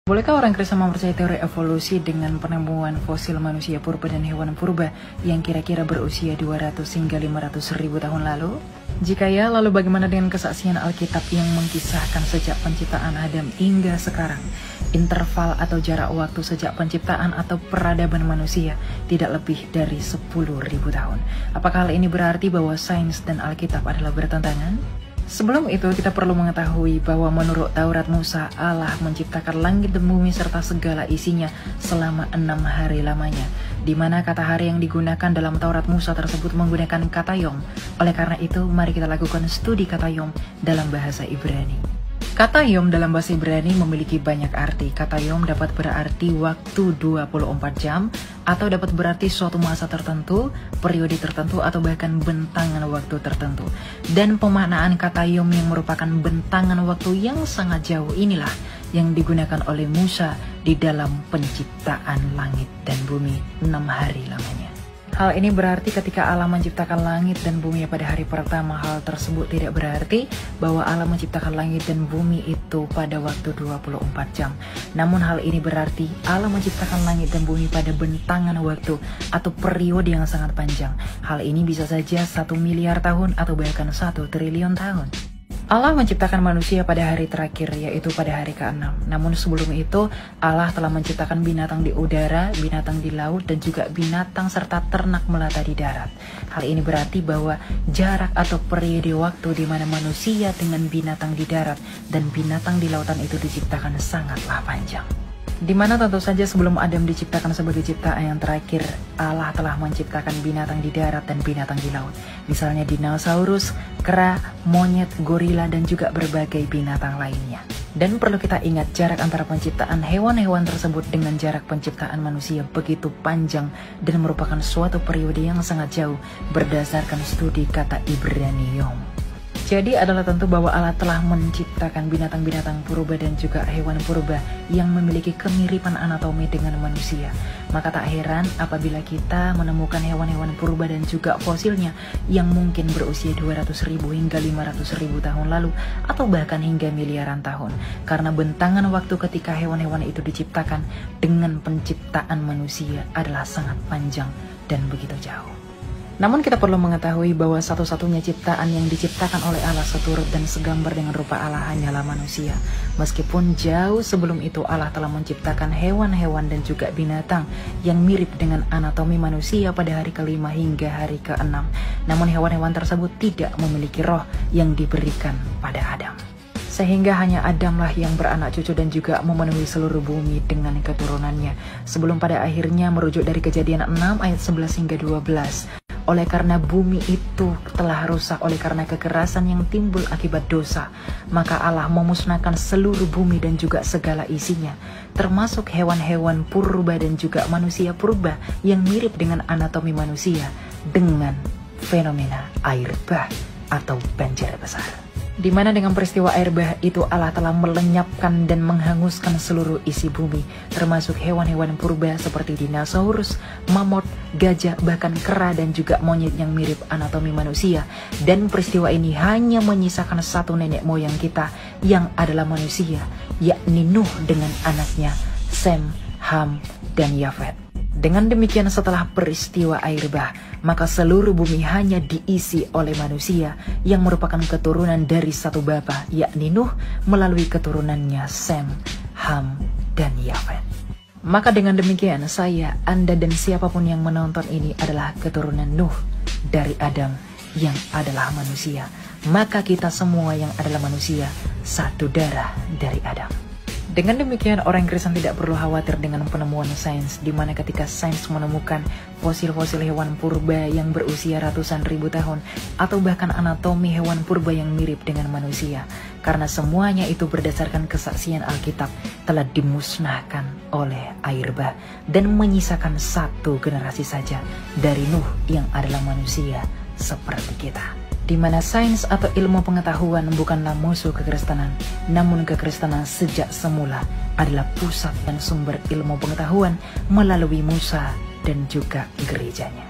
Bolehkah orang Kristen mempercayai teori evolusi dengan penemuan fosil manusia purba dan hewan purba yang kira-kira berusia 200 hingga 500 ribu tahun lalu? Jika ya, lalu bagaimana dengan kesaksian Alkitab yang mengkisahkan sejak penciptaan Adam hingga sekarang? Interval atau jarak waktu sejak penciptaan atau peradaban manusia tidak lebih dari 10.000 tahun. Apakah hal ini berarti bahwa sains dan Alkitab adalah bertentangan? Sebelum itu, kita perlu mengetahui bahwa menurut Taurat Musa, Allah menciptakan langit dan bumi serta segala isinya selama 6 hari lamanya, di mana kata hari yang digunakan dalam Taurat Musa tersebut menggunakan kata yom. Oleh karena itu, mari kita lakukan studi kata yom dalam bahasa Ibrani. Kata yom dalam bahasa Ibrani memiliki banyak arti. Kata yom dapat berarti waktu 24 jam, atau dapat berarti suatu masa tertentu, periode tertentu, atau bahkan bentangan waktu tertentu. Dan pemaknaan kata yom yang merupakan bentangan waktu yang sangat jauh inilah yang digunakan oleh Musa di dalam penciptaan langit dan bumi 6 hari lamanya. Hal ini berarti ketika Allah menciptakan langit dan bumi pada hari pertama, hal tersebut tidak berarti bahwa Allah menciptakan langit dan bumi itu pada waktu 24 jam. Namun hal ini berarti Allah menciptakan langit dan bumi pada bentangan waktu atau periode yang sangat panjang. Hal ini bisa saja 1 miliar tahun atau bahkan 1 triliun tahun. Allah menciptakan manusia pada hari terakhir, yaitu pada hari ke-6. Namun sebelum itu, Allah telah menciptakan binatang di udara, binatang di laut, dan juga binatang serta ternak melata di darat. Hal ini berarti bahwa jarak atau periode waktu di mana manusia dengan binatang di darat dan binatang di lautan itu diciptakan sangatlah panjang. Di mana tentu saja sebelum Adam diciptakan sebagai ciptaan yang terakhir, Allah telah menciptakan binatang di darat dan binatang di laut. Misalnya dinosaurus, kera, monyet, gorila, dan juga berbagai binatang lainnya. Dan perlu kita ingat, jarak antara penciptaan hewan-hewan tersebut dengan jarak penciptaan manusia begitu panjang dan merupakan suatu periode yang sangat jauh berdasarkan studi kata Ibrani yom. Jadi adalah tentu bahwa Allah telah menciptakan binatang-binatang purba dan juga hewan purba yang memiliki kemiripan anatomi dengan manusia. Maka tak heran apabila kita menemukan hewan-hewan purba dan juga fosilnya yang mungkin berusia 200.000 hingga 500.000 tahun lalu atau bahkan hingga miliaran tahun. Karena bentangan waktu ketika hewan-hewan itu diciptakan dengan penciptaan manusia adalah sangat panjang dan begitu jauh. Namun kita perlu mengetahui bahwa satu-satunya ciptaan yang diciptakan oleh Allah seturut dan segambar dengan rupa Allah hanyalah manusia. Meskipun jauh sebelum itu Allah telah menciptakan hewan-hewan dan juga binatang yang mirip dengan anatomi manusia pada hari ke-5 hingga hari ke-6. Namun hewan-hewan tersebut tidak memiliki roh yang diberikan pada Adam. Sehingga hanya Adamlah yang beranak cucu dan juga memenuhi seluruh bumi dengan keturunannya. Sebelum pada akhirnya merujuk dari Kejadian 6 ayat 11 hingga 12. Oleh karena bumi itu telah rusak oleh karena kekerasan yang timbul akibat dosa, maka Allah memusnahkan seluruh bumi dan juga segala isinya, termasuk hewan-hewan purba dan juga manusia purba yang mirip dengan anatomi manusia dengan fenomena air bah atau banjir besar. Di mana dengan peristiwa air bah itu Allah telah melenyapkan dan menghanguskan seluruh isi bumi, termasuk hewan-hewan purba seperti dinosaurus, mamut, gajah, bahkan kera dan juga monyet yang mirip anatomi manusia. Dan peristiwa ini hanya menyisakan satu nenek moyang kita yang adalah manusia, yakni Nuh dengan anaknya Sem, Ham, dan Yafet. Dengan demikian setelah peristiwa air bah, maka seluruh bumi hanya diisi oleh manusia yang merupakan keturunan dari satu bapa, yakni Nuh, melalui keturunannya Sem, Ham, dan Yafet. Maka dengan demikian saya, Anda, dan siapapun yang menonton ini adalah keturunan Nuh dari Adam yang adalah manusia. Maka kita semua yang adalah manusia satu darah dari Adam. Dengan demikian, orang Kristen tidak perlu khawatir dengan penemuan sains, di mana ketika sains menemukan fosil-fosil hewan purba yang berusia ratusan ribu tahun, atau bahkan anatomi hewan purba yang mirip dengan manusia. Karena semuanya itu berdasarkan kesaksian Alkitab telah dimusnahkan oleh air bah, dan menyisakan satu generasi saja dari Nuh yang adalah manusia seperti kita. Di mana sains atau ilmu pengetahuan bukanlah musuh kekristenan, namun kekristenan sejak semula adalah pusat dan sumber ilmu pengetahuan melalui Musa dan juga gerejanya.